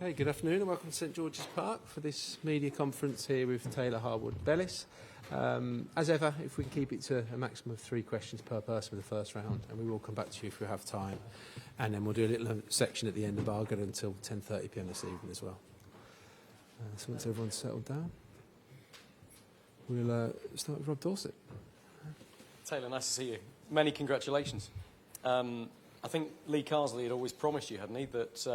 Okay, good afternoon and welcome to St George's Park for this media conference here with Taylor Harwood-Bellis. As ever, if we can keep it to a maximum of 3 questions per person for the first round, and we will come back to you if we have time. And then we'll do a little section at the end of Bargain until 10:30 p.m. this evening as well. So once everyone's settled down, we'll start with Rob Dorset. Taylor, nice to see you. Many congratulations. I think Lee Carsley had always promised you, hadn't he, that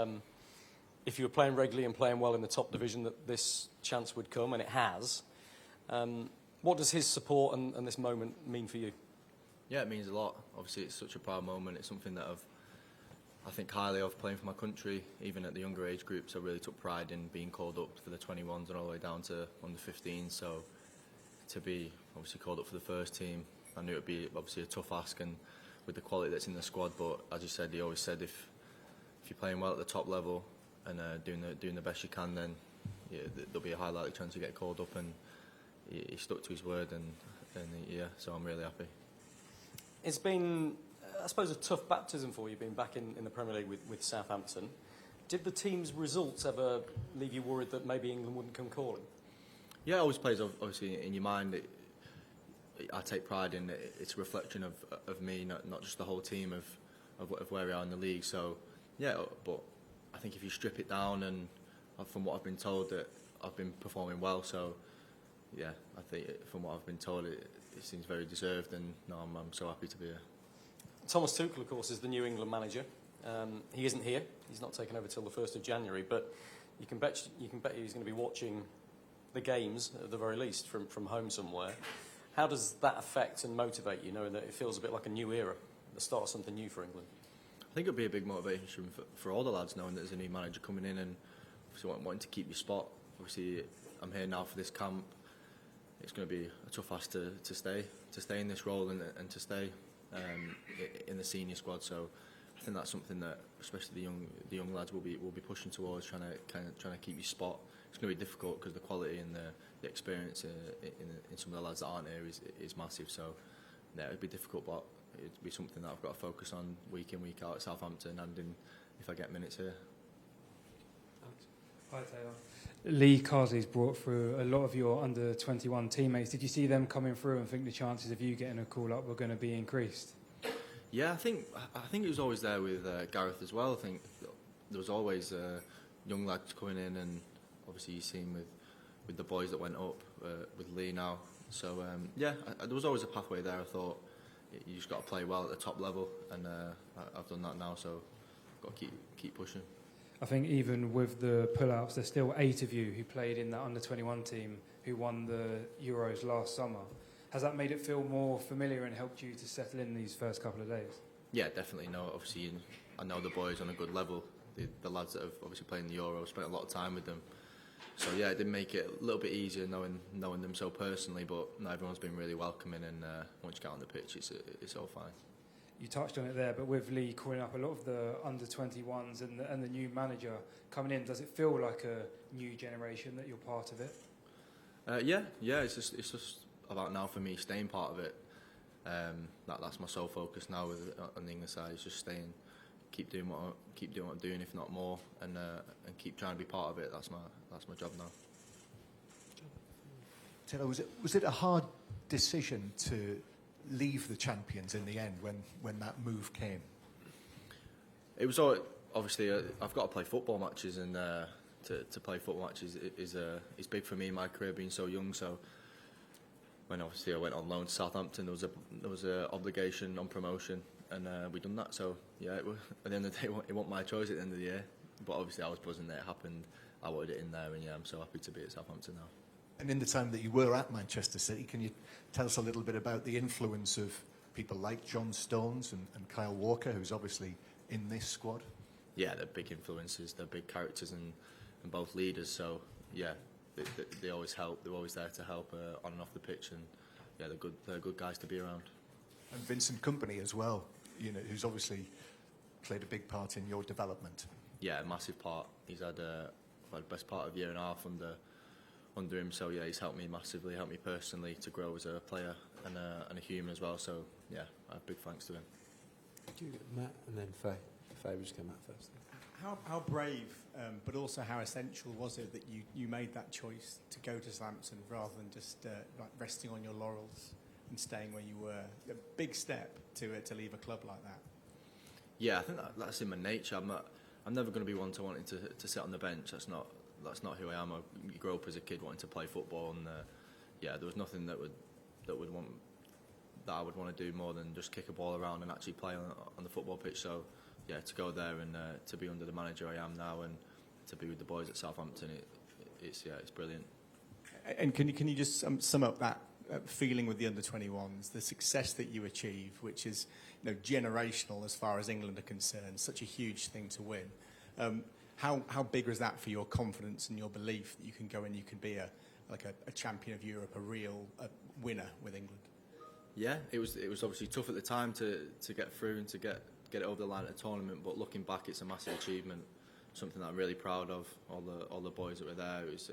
if you were playing regularly and playing well in the top division, that this chance would come, and it has. What does his support and this moment mean for you? Yeah, it means a lot. Obviously, it's such a proud moment. It's something that I think highly of, playing for my country. Even at the younger age groups, I really took pride in being called up for the 21s and all the way down to under 15s. So to be obviously called up for the first team, I knew it would be obviously a tough ask, and with the quality that's in the squad. But as you said, he always said if you're playing well at the top level and doing the best you can, then yeah, there'll be a high likely chance to get called up, and he stuck to his word, and yeah, so I'm really happy. It's been, I suppose, a tough baptism for you being back in the Premier League with Southampton. Did the team's results ever leave you worried that maybe England wouldn't come calling? Yeah, it always plays obviously in your mind. I take pride in it. It's a reflection of me, not just the whole team of where we are in the league. So yeah, but I think if you strip it down, and from what I've been told, that I've been performing well. So yeah, I think from what I've been told, it seems very deserved, and no, I'm so happy to be here. Thomas Tuchel, of course, is the new England manager. He isn't here. He's not taken over till the 1st of January, but you can bet he's going to be watching the games at the very least from home somewhere. How does that affect and motivate you, knowing that it feels a bit like a new era, the start of something new for England? I think it'll be a big motivation for all the lads, knowing that there's a new manager coming in, and obviously wanting to keep your spot. Obviously, I'm here now for this camp. It's going to be a tough ask to stay in this role and to stay in the senior squad. So I think that's something that, especially the young lads, will be pushing towards, trying to keep your spot. It's going to be difficult because the quality and the experience in some of the lads that aren't here is massive. So yeah, it'd be difficult, but it'd be something that I've got to focus on week in, week out at Southampton, and if I get minutes here. Hi Taylor. Lee Carsley's brought through a lot of your under-21 teammates. Did you see them coming through and think the chances of you getting a call-up were going to be increased? Yeah, I think it was always there with Gareth as well. I think there was always young lads coming in, and obviously you've seen with the boys that went up with Lee now. So yeah, there was always a pathway there. I thought you just got to play well at the top level, and I've done that now. So I've got to keep pushing. I think even with the pull-outs, there's still 8 of you who played in that under-21 team who won the Euros last summer. Has that made it feel more familiar and helped you to settle in these first couple of days? Yeah, definitely. No, obviously I know the boys on a good level. The lads that have obviously played in the Euros, spent a lot of time with them. So yeah, it did make it a little bit easier knowing them so personally. But no, everyone's been really welcoming, and once you get on the pitch, it's all fine. You touched on it there, but with Lee calling up a lot of the under-21s and the new manager coming in, does it feel like a new generation that you're part of it? Yeah. It's just about now for me staying part of it. That's my sole focus now on the English side. Is just staying, keep doing what I'm doing, if not more, and keep trying to be part of it. That's my job now. Taylor, was it a hard decision to leave the champions in the end when that move came? It was obviously I've got to play football matches, and to play football matches is big for me in my career, being so young. So when obviously I went on loan to Southampton, there was a obligation on promotion, and we done that. So yeah, at the end of the day, it wasn't my choice at the end of the year, but obviously I was buzzing that it happened. I wanted it in there, and yeah, I'm so happy to be at Southampton now. And in the time that you were at Manchester City, can you tell us a little bit about the influence of people like John Stones and Kyle Walker, who's obviously in this squad? Yeah, they're big influences. They're big characters and both leaders. So yeah, they always help. They're always there to help on and off the pitch, and yeah, they're good guys to be around. And Vincent Kompany as well, who's obviously played a big part in your development. Yeah, a massive part. He's had the best part of a year and a half under him, so yeah, he's helped me massively, helped me personally to grow as a player and a human as well. So yeah, I have big thanks to him. Matt and then Faye. Faye was going to come out first. How brave, but also how essential was it that you made that choice to go to Southampton rather than just like resting on your laurels and staying where you were? A big step to leave a club like that. Yeah, I think that's in my nature. I'm never going to be one to wanting to sit on the bench. That's not who I am. I grew up as a kid wanting to play football, and yeah, there was nothing that I would want to do more than just kick a ball around and actually play on the football pitch. So yeah, to go there and to be under the manager I am now and to be with the boys at Southampton, it's brilliant. And can you just sum up that feeling with the under-21s, the success that you achieve, which is generational as far as England are concerned, such a huge thing to win. How big was that for your confidence and your belief that you can go and you can be a champion of Europe, a real winner with England? Yeah, it was obviously tough at the time to get through and to get it over the line at the tournament. But looking back, it's a massive achievement, something that I'm really proud of. All the boys that were there, it was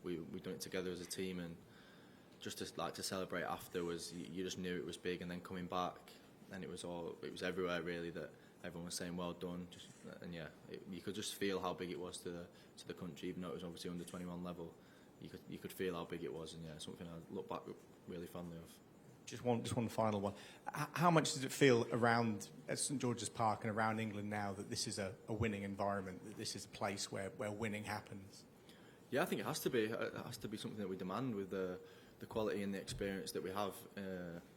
we done it together as a team, and just to celebrate after was you just knew it was big. And then coming back, and it was everywhere really that everyone was saying well done. You could just feel how big it was to the country, even though it was obviously under 21 level. You could feel how big it was, and something I look back really fondly of. Just one final one. How much does it feel around at St George's Park and around England now that this is a winning environment, that this is a place where winning happens? Yeah, I think it has to be. It has to be something that we demand with the quality and the experience that we have,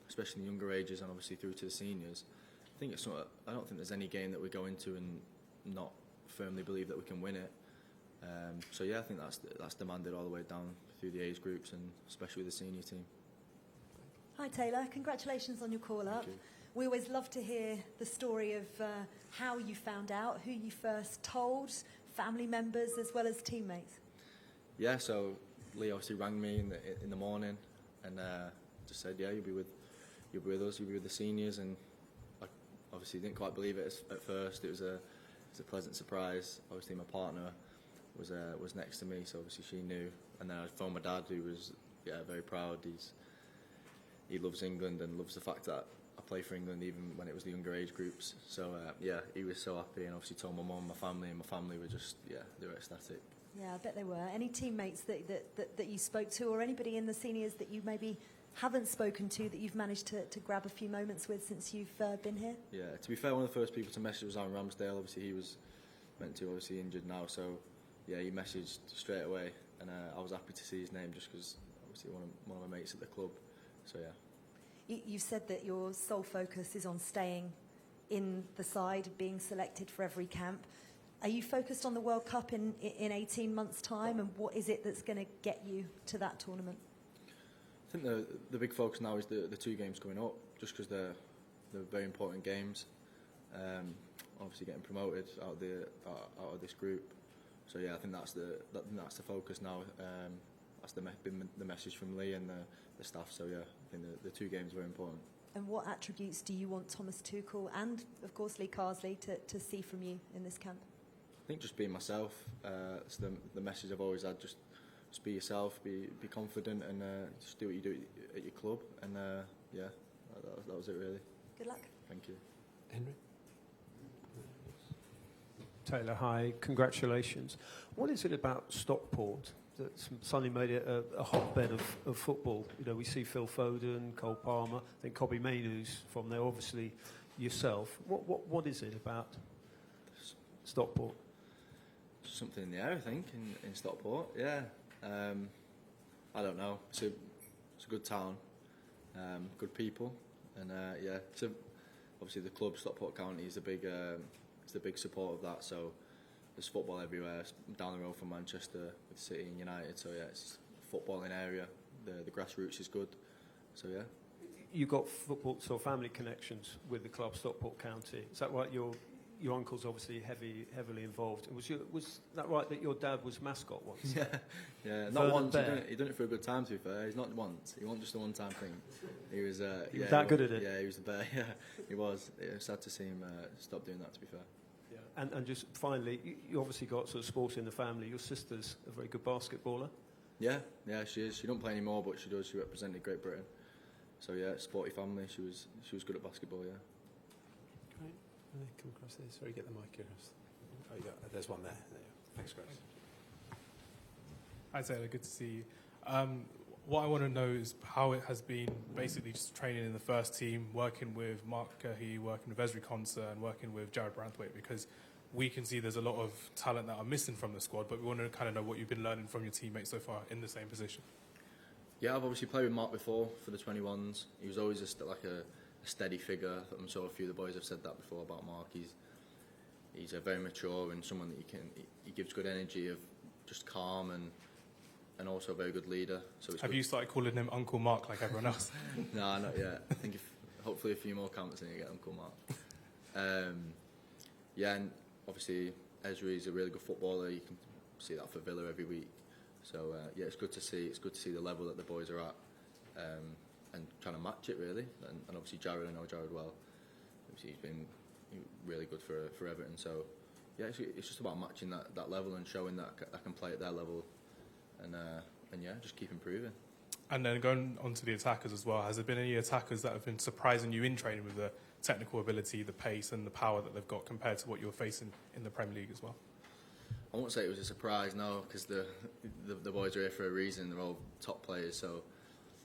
especially in the younger ages and obviously through to the seniors. I think I don't think there's any game that we go into and not firmly believe that we can win it. So yeah, I think that's demanded all the way down through the age groups and especially with the senior team. Hi Taylor, congratulations on your call-up. Thank you. We always love to hear the story of how you found out, who you first told, family members as well as teammates. Yeah, so Lee obviously rang me in the morning and just said, yeah, you'll be with us, you'll be with the seniors, and I obviously didn't quite believe it at first. It was a pleasant surprise. Obviously my partner was next to me, so obviously she knew, and then I phoned my dad, who was very proud. He loves England and loves the fact that I play for England even when it was the younger age groups. So yeah, he was so happy, and obviously told my mum, my family were just they were ecstatic. Yeah, I bet they were. Any teammates that you spoke to, or anybody in the seniors that you maybe haven't spoken to that you've managed to grab a few moments with since you've been here? Yeah, to be fair, one of the first people to message was Aaron Ramsdale. Obviously he was obviously injured now, so yeah, he messaged straight away, and I was happy to see his name just because obviously one of my mates at the club. So yeah. You've said that your sole focus is on staying in the side, being selected for every camp. Are you focused on the World Cup in 18 months' time, and what is it that's going to get you to that tournament? I think the big focus now is the two games coming up, just because they're very important games. Obviously getting promoted out of this group. So yeah, I think that's the focus now. That's been the message from Lee and the staff. So yeah, I think the two games are very important. And what attributes do you want Thomas Tuchel and, of course, Lee Carsley to see from you in this camp? I think just being myself. It's the message I've always had. Just be yourself, be confident, and just do what you do at your club. And yeah, that was it really. Good luck. Thank you. Henry? Taylor, hi. Congratulations. What is it about Stockport that suddenly made it a hotbed of football? You know, we see Phil Foden, Cole Palmer, I think Kobbie Mainoo's from there, obviously yourself. What is it about Stockport? Something in the air, I think, in Stockport. Yeah, I don't know. It's a good town, good people, and yeah. So obviously the club Stockport County is a big support of that. So there's football everywhere. It's down the road from Manchester with City and United. So yeah, it's a footballing area. The grassroots is good. So yeah. You've got football, so family connections with the club Stockport County. Is that right? Your uncle's obviously heavily involved. Was that right that your dad was mascot once? Yeah. Not once. He done it for a good time. To be fair, he's not once. He wasn't just a one-time thing. He was. That good at it. Yeah, he was the bear. Yeah, he was. It was sad to see him stop doing that. To be fair. Yeah. And just finally, you obviously got sort of sport in the family. Your sister's a very good basketballer. Yeah, she is. She don't play anymore, but she does. She represented Great Britain. So yeah, sporty family. She was good at basketball. Yeah. Great. Come across this. Sorry, get the mic across. Oh, yeah, there's one there. Thanks, Grace. Hi, Taylor. Good to see you. What I want to know is how it has been basically just training in the first team, working with Mark Curhey, working with Ezri Konsa, and working with Jared Branthwaite, because we can see there's a lot of talent that are missing from the squad, but we want to kind of know what you've been learning from your teammates so far in the same position. Yeah, I've obviously played with Mark before for the 21s. He was always just like a steady figure. I'm sure a few of the boys have said that before about Mark. He's a very mature and someone that he gives good energy, of just calm and also a very good leader. So have you started calling him Uncle Mark like everyone else? No, not yet. I think hopefully a few more camps and you get Uncle Mark. Yeah, and obviously Ezri is a really good footballer. You can see that for Villa every week. So yeah, it's good to see. It's good to see the level that the boys are at, and trying to match it really. And obviously Jared, I know Jared well. Obviously he's been really good for Everton. So yeah, it's just about matching that level and showing that I can play at their level, and yeah, just keep improving. And then going on to the attackers as well, has there been any attackers that have been surprising you in training with the technical ability, the pace and the power that they've got compared to what you're facing in the Premier League as well? I won't say it was a surprise, no, because the boys are here for a reason. They're all top players, so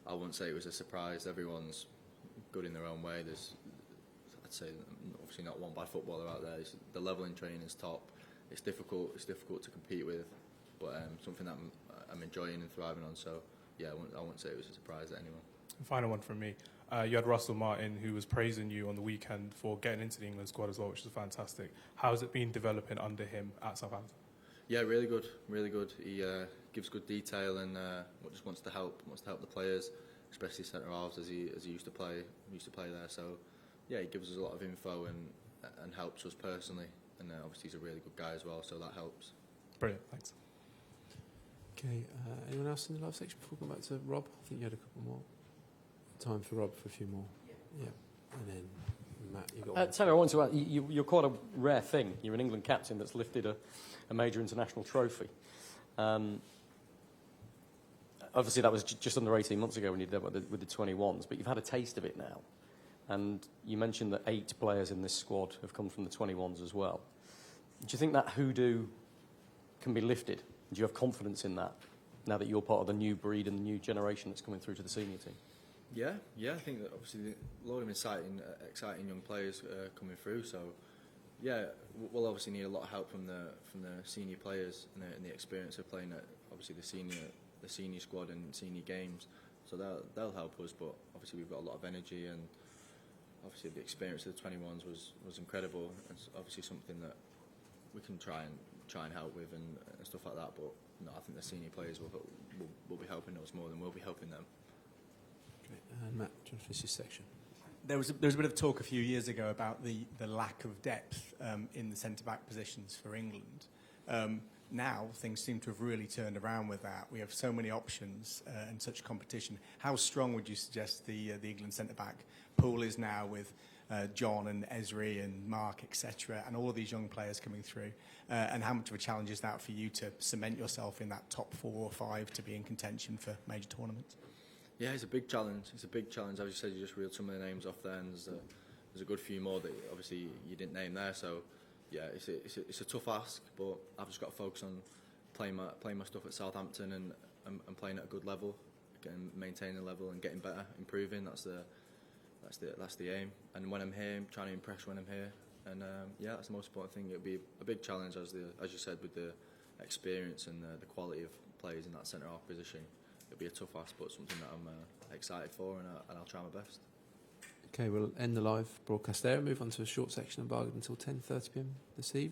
I wouldn't say it was a surprise. Everyone's good in their own way. I'd say obviously not one bad footballer out there. The level in training is top. It's difficult to compete with, but something that I'm enjoying and thriving on. So yeah, I wouldn't say it was a surprise to anyone. Final one from me. You had Russell Martin, who was praising you on the weekend for getting into the England squad as well, which is fantastic. How has it been developing under him at Southampton? Yeah, really good, really good. He gives good detail and just wants to help the players, especially centre halves as he used to play there. So yeah, he gives us a lot of info and helps us personally. And obviously he's a really good guy as well, so that helps. Brilliant, thanks. Okay, anyone else in the live section before we come back to Rob? I think you had a couple more. Time for Rob for a few more. Yeah, and then Matt, you got one. Taylor, I want to add, you're quite a rare thing. You're an England captain that's lifted a major international trophy. Obviously, that was just under 18 months ago when you did that with the 21s, but you've had a taste of it now. And you mentioned that 8 players in this squad have come from the 21s as well. Do you think that hoodoo can be lifted? Do you have confidence in that now that you're part of the new breed and the new generation that's coming through to the senior team? Yeah, I think that obviously a lot of exciting young players coming through. So yeah, we'll obviously need a lot of help from the senior players and the experience of playing at obviously the senior squad and senior games. So they'll help us. But obviously we've got a lot of energy, and obviously the experience of the 21s was incredible. It's obviously something that we can try and help with and stuff like that. But no, I think the senior players will be helping us more than we'll be helping them. And Matt, do you want to finish this section? There was a bit of talk a few years ago about the lack of depth in the centre-back positions for England. Now things seem to have really turned around with that. We have so many options and such competition. How strong would you suggest the England centre-back pool is now with John and Ezri and Mark, etc., and all of these young players coming through? And how much of a challenge is that for you to cement yourself in that top 4 or 5 to be in contention for major tournaments? Yeah, it's a big challenge. As you said, you just reeled some of the names off there, and there's a good few more that obviously you didn't name there. So yeah, it's a tough ask, but I've just got to focus on playing my stuff at Southampton and playing at a good level, maintaining the level and getting better, improving. That's the aim. And when I'm here, I'm trying to impress when I'm here. And yeah, that's the most important thing. It'll be a big challenge, as you said, with the experience and the quality of players in that centre half position. It'll be a tough ask, but something that I'm excited for, and I'll try my best. Okay, we'll end the live broadcast there and move on to a short section of Bargain until 10:30 p.m. this evening.